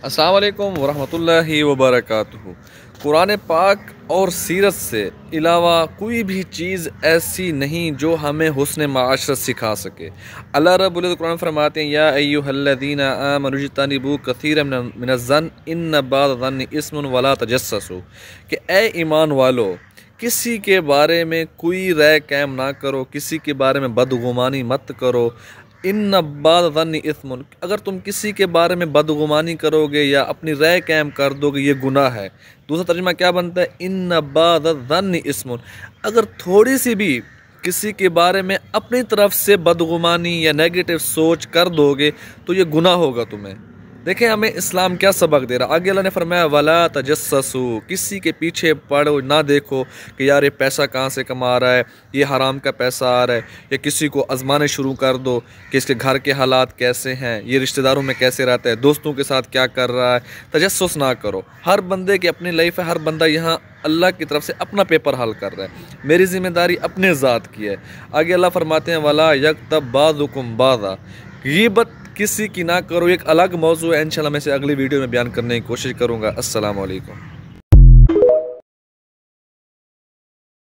अस्सलाम वालेकुम वरहमतुल्लाहि वबरकातुहू। कुरान पाक और सीरत से अलावा कोई भी चीज़ ऐसी नहीं जो हमें हुस्न माशरत सिखा सके। अल्लाह रब्बुल इज़्ज़त कुरान फरमाते हैं, या अय्युहल्लज़ीना आमनू इज्तनिबू कसीरम मिनज़्ज़न्न इन्न बअज़-ज़न्नि इस्मुन वला तजस्ससू, कि ए ईमान वालो, किसी के बारे में कोई राय कायम ना करो, किसी के बारे में बदगुमानी मत करो। इन्न बअज़-ज़न्नि इस्मुन, अगर तुम किसी के बारे में बदगुमानी करोगे या अपनी राय कायम कर दोगे, ये गुनाह है। दूसरा तर्जुमा क्या बनता है? इन्न बअज़-ज़न्नि इस्मुन, अगर थोड़ी सी भी किसी के बारे में अपनी तरफ से बदगुमानी या नेगेटिव सोच कर दोगे तो ये गुनाह होगा तुम्हें। देखें हमें इस्लाम क्या सबक दे रहा। आगे अल्लाह ने फरमाया वला तजस्ससू, किसी के पीछे पड़ो ना, देखो कि यार ये पैसा कहाँ से कमा रहा है, ये हराम का पैसा आ रहा है, या किसी को आजमाने शुरू कर दो कि इसके घर के हालात कैसे हैं, ये रिश्तेदारों में कैसे रहता है, दोस्तों के साथ क्या कर रहा है। तजस्सुस ना करो। हर बंदे की अपनी लाइफ है, हर बंदा यहाँ अल्लाह की तरफ से अपना पेपर हल कर रहा है। मेरी ज़िम्मेदारी अपने ज़ात की है। आगे अल्लाह फरमाते हैं वला यग़्तब बाज़ुकुम बाज़ा, ग़ीबत किसी की ना करो। एक अलग मौजू है, इंशाल्लाह मैं इसे अगली वीडियो में बयान करने की कोशिश करूँगा। अस्सलाम वालेकुम।